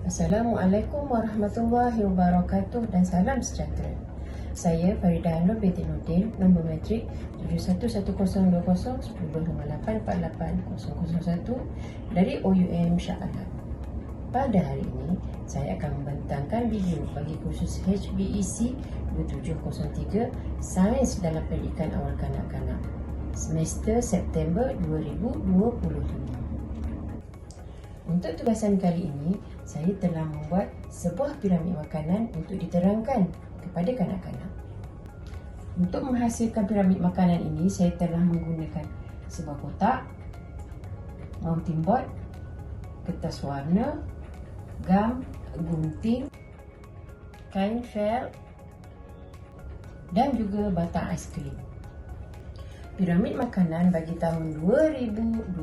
Assalamualaikum warahmatullahi wabarakatuh dan salam sejahtera. Saya Faridah Nur binti Nurdin, nombor matrik 71102058488001 dari OUM Shah Alam. Pada hari ini, saya akan membentangkan video bagi kursus HBEC 2703 Sains dalam Pendidikan Awal Kanak-kanak semester September 2025. Untuk tugasan kali ini, saya telah membuat sebuah piramid makanan untuk diterangkan kepada kanak-kanak. Untuk menghasilkan piramid makanan ini, saya telah menggunakan sebuah kotak, mounting board, kertas warna, gam, gunting, kain felt dan juga batang aiskrim. Piramid makanan bagi tahun 2025,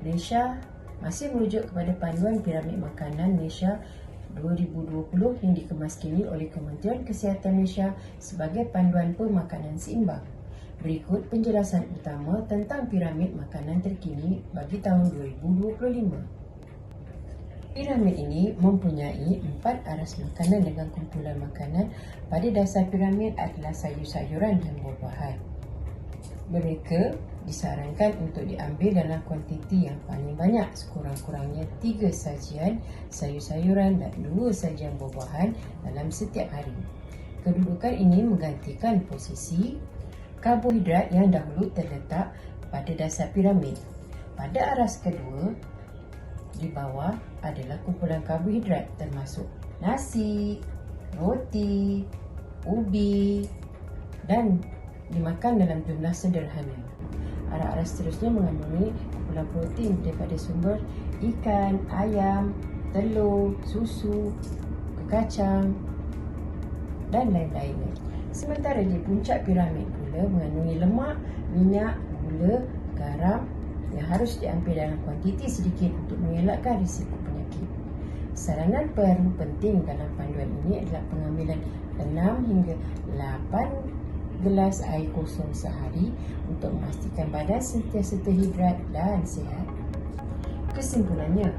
Malaysia masih merujuk kepada panduan piramid makanan Malaysia 2020 yang dikemas kini oleh Kementerian Kesihatan Malaysia sebagai panduan pemakanan seimbang. Berikut penjelasan utama tentang piramid makanan terkini bagi tahun 2025. Piramid ini mempunyai 4 aras makanan dengan kumpulan makanan pada dasar piramid adalah sayur-sayuran dan buah-buahan. Mereka disarankan untuk diambil dalam kuantiti yang paling banyak, sekurang-kurangnya 3 sajian sayur-sayuran dan 2 sajian buah-buahan dalam setiap hari. Kedudukan ini menggantikan posisi karbohidrat yang dahulu terletak pada dasar piramid. Pada aras kedua, di bawah adalah kumpulan karbohidrat termasuk nasi, roti, ubi dan dimakan dalam jumlah sederhana. Aras seterusnya mengandungi kumpulan protein daripada sumber ikan, ayam, telur, susu, kacang dan lain-lainnya. Sementara di puncak piramid pula mengandungi lemak, minyak, gula, garam yang harus diambil dalam kuantiti sedikit untuk mengelakkan risiko penyakit. Saranan baru penting dalam panduan ini adalah pengambilan 6 hingga 8 gelas air kosong sehari untuk memastikan badan sentiasa terhidrat dan sihat. Kesimpulannya,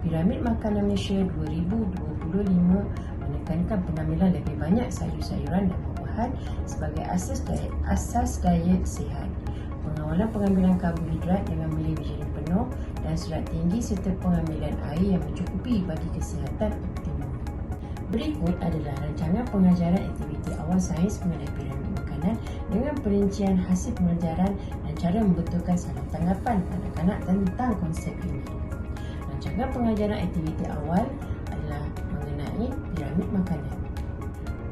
piramid makanan Malaysia 2025 menekankan pengambilan lebih banyak sayur-sayuran dan buah-buahan sebagai asas diet sihat. Pengawalan pengambilan karbohidrat dengan milivijamin penuh dan serat tinggi serta pengambilan air yang mencukupi bagi kesihatan optimum. Berikut adalah rancangan pengajaran aktiviti awal sains mengenai piramid makanan dengan perincian hasil pengajaran dan cara membetulkan salah tanggapan kanak-kanak tentang konsep ini. Rancangan pengajaran aktiviti awal adalah mengenai piramid makanan.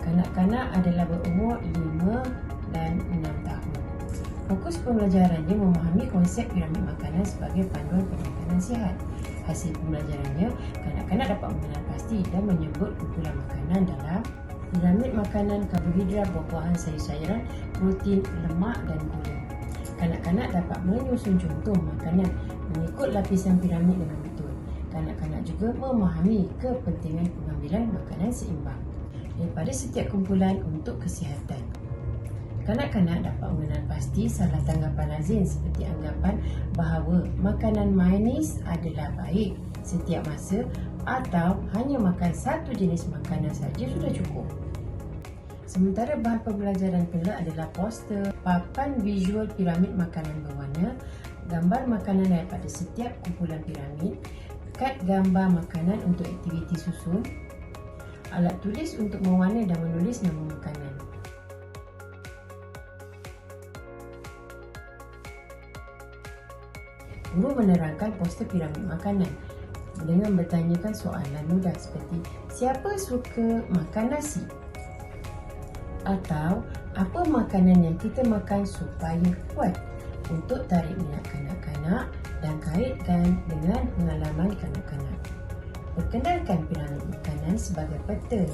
Kanak-kanak adalah berumur 5 dan 6 tahun. Fokus pembelajarannya memahami konsep piramid makanan sebagai panduan pemakanan sihat. Hasil pembelajarannya, kanak-kanak dapat mengenal pasti dan menyebut kumpulan makanan dalam piramid makanan karbohidrat, buah-buahan, sayur-sayuran, protein, lemak dan gula. Kanak-kanak dapat menyusun contoh makanan mengikut lapisan piramid dengan betul. Kanak-kanak juga memahami kepentingan pengambilan makanan seimbang daripada setiap kumpulan untuk kesihatan. Kanak-kanak dapat mengenal pasti salah tanggapan lazim seperti anggapan bahawa makanan manis adalah baik setiap masa atau hanya makan satu jenis makanan saja sudah cukup. Sementara bahan pembelajaran pula adalah poster, papan visual piramid makanan berwarna, gambar makanan daripada setiap kumpulan piramid, kad gambar makanan untuk aktiviti susun, alat tulis untuk mewarna dan menulis nama makanan. Guru menerangkan poster piramid makanan dengan bertanyakan soalan mudah seperti siapa suka makan nasi? Atau apa makanan yang kita makan supaya kuat? Untuk tarik minat kanak-kanak dan kaitkan dengan pengalaman kanak-kanak. Perkenalkan piramid makanan sebagai peta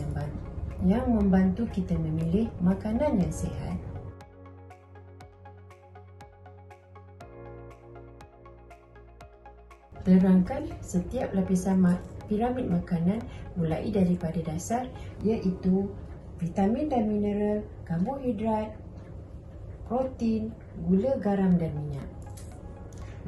yang membantu kita memilih makanan yang sihat. Terangkan setiap lapisan piramid makanan mulai daripada dasar iaitu vitamin dan mineral, karbohidrat, protein, gula, garam dan minyak.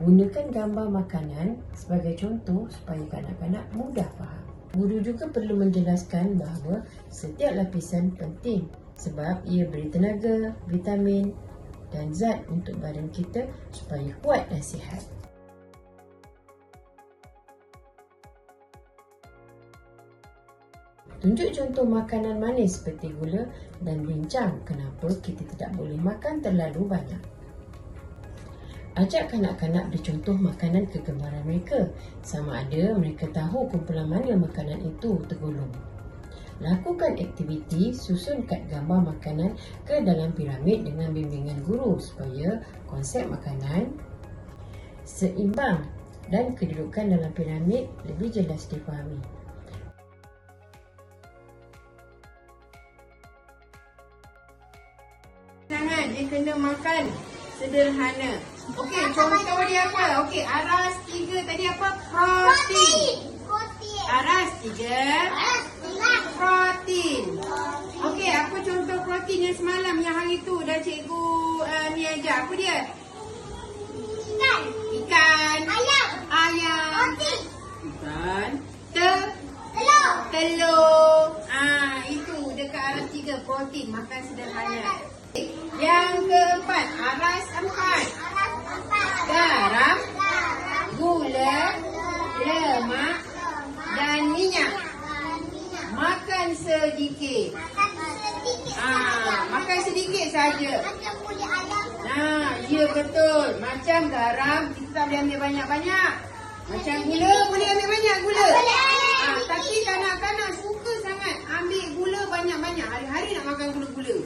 Gunakan gambar makanan sebagai contoh supaya kanak-kanak mudah faham. Guru juga perlu menjelaskan bahawa setiap lapisan penting sebab ia beri tenaga, vitamin dan zat untuk badan kita supaya kuat dan sihat. Tunjuk contoh makanan manis seperti gula dan bincang kenapa kita tidak boleh makan terlalu banyak. Ajak kanak-kanak bercontoh makanan kegemaran mereka, sama ada mereka tahu kumpulan mana makanan itu tergolong. Lakukan aktiviti susun kad gambar makanan ke dalam piramid dengan bimbingan guru supaya konsep makanan seimbang dan kedudukan dalam piramid lebih jelas difahami. Sangat dia kena makan sederhana. Okey, contoh dia apa? Okey, aras 3 tadi apa? Protein. Aras 3 protein. Okey, apa contoh protein yang semalam yang hari tu dah cikgu ni ajar? Apa dia? Ikan. Ayam. Bukan. Telur. Itu dekat aras 3 protein, makan sederhana. Yang keempat, aras 4. Garam, gula, lemak dan minyak. Makan sedikit. Makan sedikit saja. Ya betul. Macam garam kita tak boleh ambil banyak-banyak. Macam gula boleh ambil banyak gula. Tapi kanak-kanak suka sangat ambil gula banyak-banyak. Hari-hari nak makan gula-gula.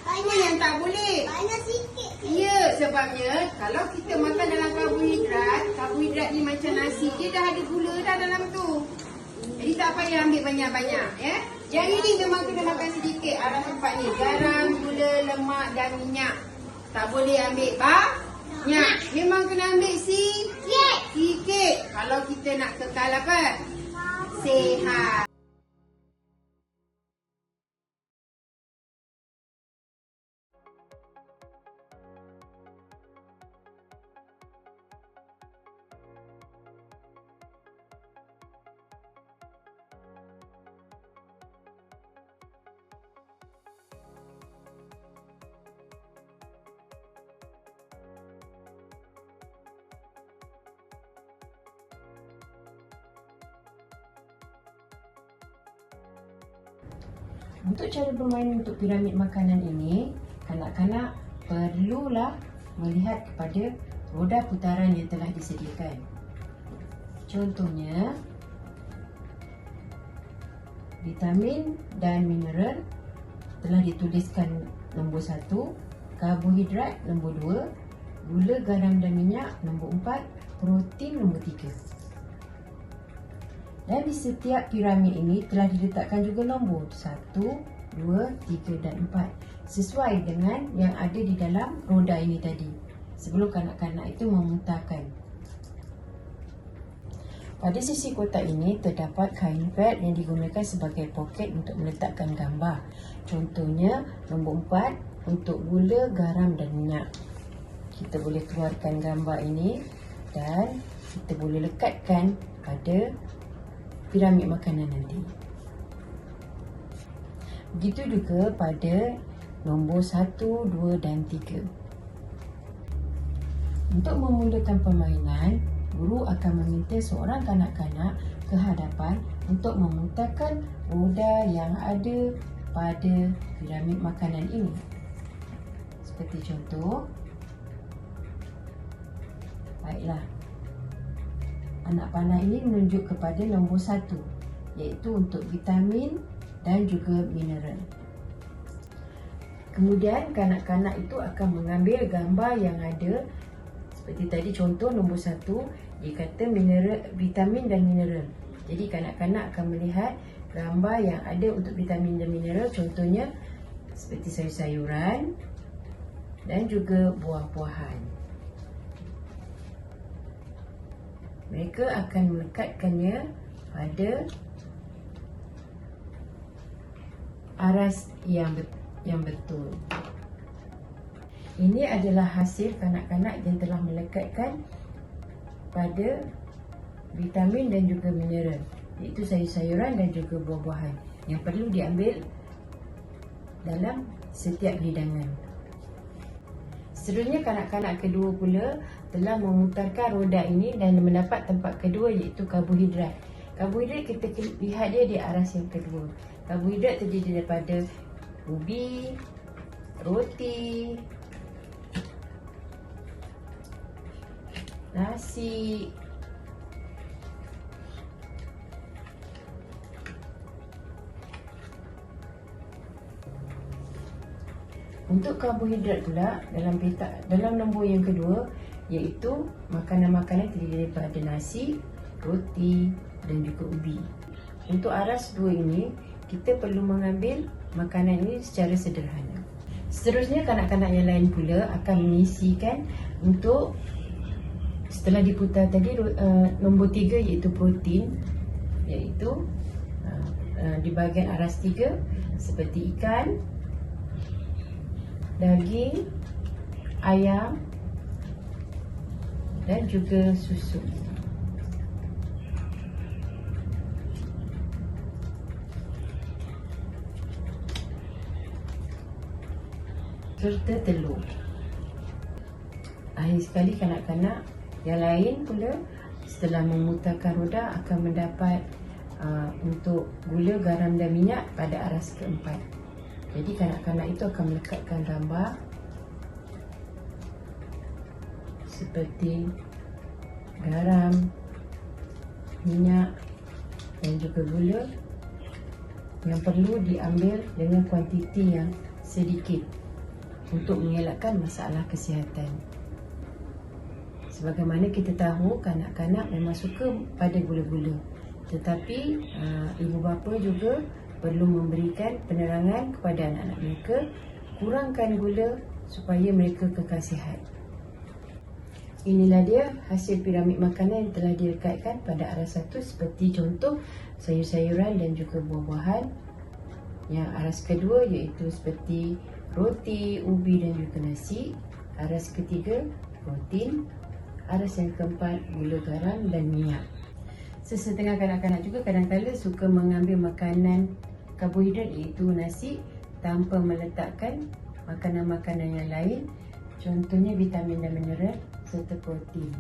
Itu yang tak boleh. Banyak sikit. Ya, sebabnya kalau kita makan dalam karbohidrat ni macam nasi, dia dah ada gula dah dalam tu. Jadi tak payah ambil banyak-banyak, ya. Yang ini memang kena makan sedikit. Aras 4 ni, garam, gula, lemak dan minyak. Tak boleh ambil banyak. Memang kena ambil sikit. Kalau kita nak kekal apa? Sihat. Untuk cara bermain untuk piramid makanan ini, kanak-kanak perlulah melihat kepada roda putaran yang telah disediakan. Contohnya, vitamin dan mineral telah dituliskan nombor 1, karbohidrat nombor 2, gula, garam dan minyak nombor 4, protein nombor 3. Dan di setiap piramid ini telah diletakkan juga nombor 1, 2, 3 dan 4 sesuai dengan yang ada di dalam roda ini tadi sebelum kanak-kanak itu memutarkan. Pada sisi kotak ini terdapat kain pad yang digunakan sebagai poket untuk meletakkan gambar. Contohnya nombor 4 untuk gula, garam dan minyak. Kita boleh keluarkan gambar ini dan kita boleh lekatkan pada piramid makanan nanti. Begitu juga pada nombor 1, 2 dan 3. Untuk memulakan permainan, guru akan meminta seorang kanak-kanak ke hadapan untuk memutarkan roda yang ada pada piramid makanan ini. Seperti contoh. Baiklah. Anak panah ini menunjuk kepada nombor 1, iaitu untuk vitamin dan juga mineral. Kemudian kanak-kanak itu akan mengambil gambar yang ada seperti tadi contoh nombor 1, dia kata vitamin dan mineral. Jadi kanak-kanak akan melihat gambar yang ada untuk vitamin dan mineral, contohnya seperti sayur-sayuran dan juga buah-buahan. Mereka akan melekatkannya pada aras yang betul. Ini adalah hasil kanak-kanak yang telah melekatkan kepada vitamin dan juga mineral, iaitu sayur-sayuran dan juga buah-buahan yang perlu diambil dalam setiap hidangan. Seterusnya, kanak-kanak kedua pula telah memutarkan roda ini dan mendapat tempat kedua, iaitu karbohidrat. Karbohidrat kita lihat dia di aras yang kedua. Karbohidrat terdiri daripada ubi, roti, nasi, untuk karbohidrat pula dalam nombor yang kedua, iaitu makanan-makanan terdiri daripada nasi, roti dan juga ubi. Untuk aras dua ini, kita perlu mengambil makanan ini secara sederhana. Seterusnya, kanak-kanak yang lain pula akan mengisikan untuk setelah diputar tadi nombor 3, iaitu protein, iaitu di bahagian aras 3 seperti ikan, daging, ayam dan juga susu. Serta telur. Akhir sekali, kanak-kanak yang lain pula setelah memutarkan roda akan mendapat untuk gula, garam dan minyak pada aras keempat. Jadi kanak-kanak itu akan melekatkan gambar seperti garam, minyak dan juga gula yang perlu diambil dengan kuantiti yang sedikit untuk mengelakkan masalah kesihatan. Sebagaimana kita tahu, kanak-kanak memang suka pada gula-gula, tetapi ibu bapa juga perlu memberikan penerangan kepada anak-anak mereka, kurangkan gula supaya mereka kekal sihat. Inilah dia hasil piramid makanan yang telah direkatkan pada aras 1, seperti contoh sayur-sayuran dan juga buah-buahan. Yang aras kedua iaitu seperti roti, ubi dan juga nasi. Aras ketiga, protein. Aras yang keempat, gula, garam dan minyak. Sesetengah kanak-kanak juga kadang-kadang suka mengambil makanan karbohidrat, iaitu nasi, tanpa meletakkan makanan-makanan yang lain, contohnya vitamin dan mineral serta protein.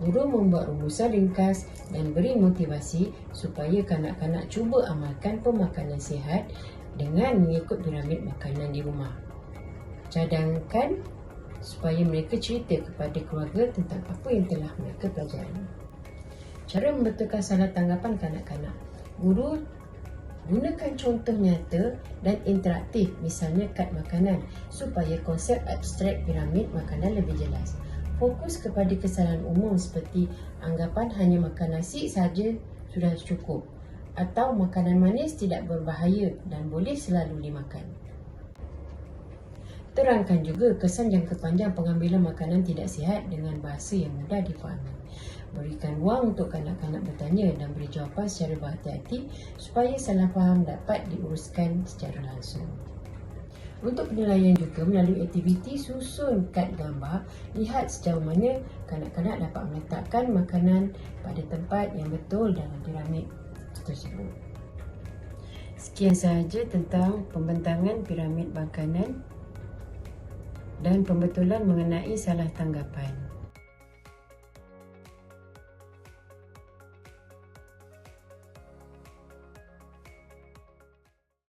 Guru membuat rumusan ringkas dan beri motivasi supaya kanak-kanak cuba amalkan pemakanan sihat dengan mengikut piramid makanan di rumah. Cadangkan supaya mereka cerita kepada keluarga tentang apa yang telah mereka pelajari. Cara membetulkan salah tanggapan kanak-kanak. Guru gunakan contoh nyata dan interaktif, misalnya kad makanan, supaya konsep abstrak piramid makanan lebih jelas. Fokus kepada kesalahan umum seperti anggapan hanya makan nasi saja sudah cukup, atau makanan manis tidak berbahaya dan boleh selalu dimakan. Terangkan juga kesan jangka panjang pengambilan makanan tidak sihat dengan bahasa yang mudah difahami. Berikan ruang untuk kanak-kanak bertanya dan beri jawapan secara berhati-hati supaya salah faham dapat diuruskan secara langsung. Untuk penilaian juga melalui aktiviti susun kad gambar, lihat sejauh mana kanak-kanak dapat meletakkan makanan pada tempat yang betul dalam piramid tersebut. Sekian sahaja tentang pembentangan piramid makanan dan pembetulan mengenai salah tanggapan.